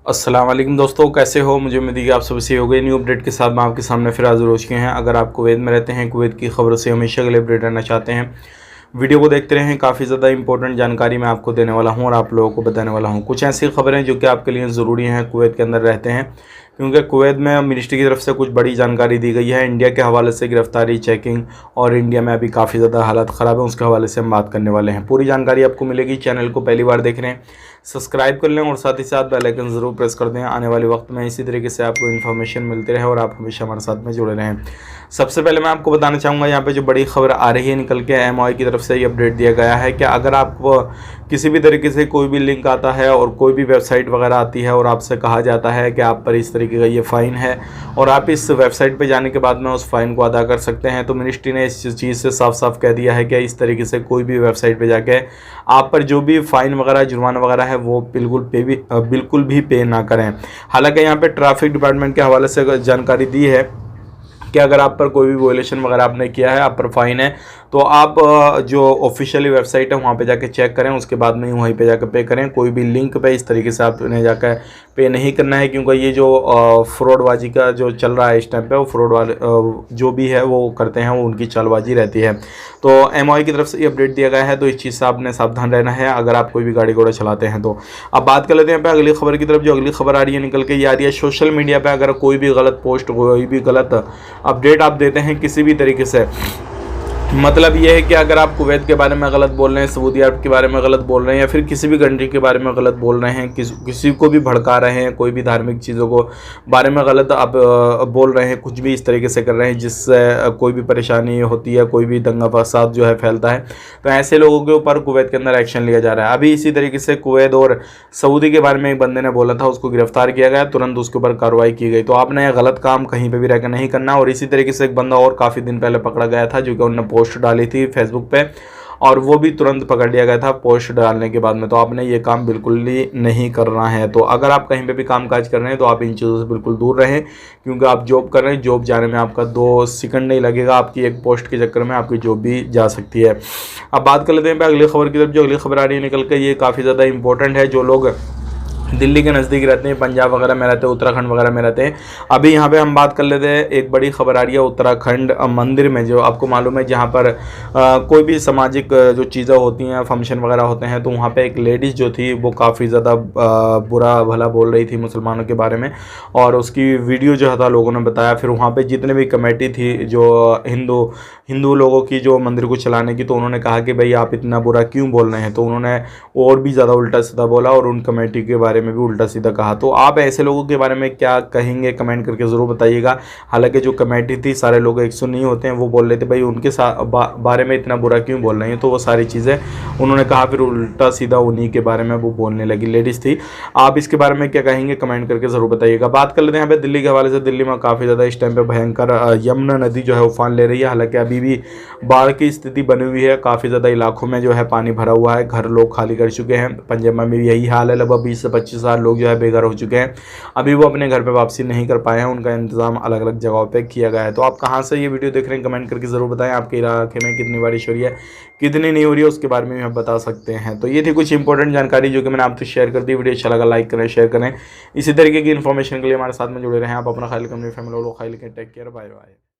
अस्सलाम वालेकुम दोस्तों, कैसे हो? मुझे उम्मीद है कि आप सबसे हो गए। न्यू अपडेट के साथ मैं आपके सामने फिर हाज़िर हो चुके हैं। अगर आप कुवैत में रहते हैं, कुवैत की खबरों से हमेशा के लिए अपडेट रहना चाहते हैं, वीडियो को देखते रहें। काफ़ी ज़्यादा इंपॉर्टेंट जानकारी मैं आपको देने वाला हूं और आप लोगों को बताने वाला हूं। कुछ ऐसी खबरें जो कि आपके लिए ज़रूरी हैं कुवैत के अंदर रहते हैं, क्योंकि कुवैत में मिनिस्ट्री की तरफ से कुछ बड़ी जानकारी दी गई है। इंडिया के हवाले से गिरफ्तारी, चेकिंग और इंडिया में अभी काफ़ी ज़्यादा हालात ख़राब है, उसके हवाले से हम बात करने वाले हैं। पूरी जानकारी आपको मिलेगी। चैनल को पहली बार देख रहे हैं, सब्सक्राइब कर लें और साथ ही साथ बेल आइकन ज़रूर प्रेस कर दें। आने वाले वक्त में इसी तरीके से आपको इन्फॉर्मेशन मिलती रहे और आप हमेशा हमारे साथ में जुड़े रहें। सबसे पहले मैं आपको बताना चाहूँगा, यहाँ पे जो बड़ी खबर आ रही है निकल के MOI की तरफ से ये अपडेट दिया गया है कि अगर आपको किसी भी तरीके से कोई भी लिंक आता है और कोई भी वेबसाइट वगैरह आती है और आपसे कहा जाता है कि आप पर इस तरीके का ये फ़ाइन है और आप इस वेबसाइट पे जाने के बाद में उस फ़ाइन को अदा कर सकते हैं, तो मिनिस्ट्री ने इस चीज़ से साफ साफ कह दिया है कि इस तरीके से कोई भी वेबसाइट पे जाके आप पर जो भी फ़ाइन वगैरह, जुर्माना वगैरह है वो बिल्कुल भी पे ना करें। हालांकि यहाँ पे ट्रैफिक डिपार्टमेंट के हवाले से जानकारी दी है कि अगर आप पर कोई भी वोलेशन वगैरह आपने किया है, आप पर फाइन है, तो आप जो ऑफिशियली वेबसाइट है वहाँ पे जाके चेक करें, उसके बाद में वहीं पे जाकर पे करें। कोई भी लिंक पे इस तरीके से आपने जाकर पे नहीं करना है, क्योंकि ये जो फ्रॉडबाजी का जो चल रहा है इस टाइम पे, वो फ्रॉड वाले जो भी है वो करते हैं, वो उनकी चालबाजी रहती है। तो MOI की तरफ से ये अपडेट दिया गया है, तो इस चीज़ से आपने सावधान रहना है अगर आप कोई भी गाड़ी घोड़ा चलाते हैं तो। अब बात कर लेते हैं यहाँ पे अगली खबर की तरफ। जो अगली खबर आ रही है निकल के ये आ रही है, सोशल मीडिया पर अगर कोई भी गलत पोस्ट, कोई भी गलत अपडेट आप देते हैं किसी भी तरीके से, मतलब ये है कि अगर आप कुवैत के बारे में गलत बोल रहे हैं, सऊदी अरब के बारे में गलत बोल रहे हैं, या फिर किसी भी कंट्री के बारे में गलत बोल रहे हैं, किसी को भी भड़का रहे हैं, कोई भी धार्मिक चीज़ों को बारे में गलत आप बोल रहे हैं, कुछ भी इस तरीके से कर रहे हैं जिससे कोई भी परेशानी होती है, कोई भी दंगा फसाद जो है फैलता है, तो ऐसे लोगों के ऊपर कुवैत के अंदर एक्शन लिया जा रहा है। अभी इसी तरीके से कुवैत और सऊदी के बारे में एक बंदे ने बोला था, उसको गिरफ्तार किया गया, तुरंत उसके ऊपर कार्रवाई की गई। तो आपने यह गलत काम कहीं पर भी रहकर नहीं करना। और इसी तरीके से एक बंदा और काफ़ी दिन पहले पकड़ा गया था, जो कि उन्होंने पोस्ट डाली थी फेसबुक पे, और वो भी तुरंत पकड़ लिया गया था पोस्ट डालने के बाद में। तो आपने ये काम बिल्कुल ही नहीं करना है। तो अगर आप कहीं पे भी काम काज कर रहे हैं तो आप इन चीज़ों से बिल्कुल दूर रहें, क्योंकि आप जॉब कर रहे हैं, जॉब जाने में आपका 2 सेकंड नहीं लगेगा, आपकी एक पोस्ट के चक्कर में आपकी जॉब भी जा सकती है। अब बात कर लेते हैं अगली खबर की तरफ। जो अगली खबर आ रही है निकल कर, ये काफ़ी ज़्यादा इंपॉर्टेंट है। जो लोग दिल्ली के नज़दीक रहते हैं, पंजाब वगैरह में रहते हैं, उत्तराखंड वगैरह में रहते हैं, अभी यहाँ पे हम बात कर लेते हैं। एक बड़ी खबर आ रही है उत्तराखंड मंदिर में, जो आपको मालूम है जहाँ पर कोई भी सामाजिक जो चीज़ें होती हैं, फंक्शन वगैरह होते हैं, तो वहाँ पे एक लेडीज़ जो थी वो काफ़ी ज़्यादा बुरा भला बोल रही थी मुसलमानों के बारे में, और उसकी वीडियो जो था लोगों ने बताया। फिर वहाँ पर जितने भी कमेटी थी जो हिंदू लोगों की जो मंदिर को चलाने की, तो उन्होंने कहा कि भाई आप इतना बुरा क्यों बोल रहे हैं, तो उन्होंने और भी ज़्यादा उल्टा सीधा बोला और उन कमेटी के बारे में भी उल्टा सीधा कहा। तो आप ऐसे लोगों के बारे में क्या कहेंगे, कमेंट करके ज़रूर बताइएगा। हालांकि जो कमेटी थी, सारे लोग 100 नहीं होते हैं, वो बोल रहे थे भाई उनके बारे में इतना बुरा क्यों बोल रहे हैं, तो वो सारी चीज़ें उन्होंने कहा। फिर उल्टा सीधा उन्हीं के बारे में वो बोलने लगी, लेडीज़ थी। आप इसके बारे में क्या कहेंगे, कमेंट करके ज़रूर बताइएगा। बात कर लेते हैं यहाँ पे दिल्ली के हवाले से। दिल्ली में काफ़ी ज़्यादा इस टाइम पर भयंकर यमुना नदी जो है उफान ले रही है। हालांकि अभी भी बाढ़ की स्थिति बनी हुई है, काफ़ी ज़्यादा इलाकों में जो है पानी भरा हुआ है, घर लोग खाली कर चुके हैं। पंजाब में भी यही हाल है, लगभग 20 से 25 हज़ार लोग जो है बेघर हो चुके हैं। अभी वो अपने घर पे वापसी नहीं कर पाए हैं, उनका इंतजाम अलग अलग जगहों पे किया गया है। तो आप कहाँ से ये वीडियो देख रहे हैं, कमेंट करके ज़रूर बताएं। आपके इलाके में कितनी बारिश हो रही है, कितनी नहीं हो रही है, उसके बारे में भी आप बता सकते हैं। तो ये थी कुछ इंपॉर्टेंट जानकारी जो कि मैंने आपसे शेयर कर दी। वीडियो अच्छा लगा लाइक करें, शेयर करें। इसी तरीके की इन्फॉर्मेशन के लिए हमारे साथ में जुड़े रहें। आप अपना ख्याल, अपनी फैमिली लो ख्याल, टेक केयर, बाय बाय।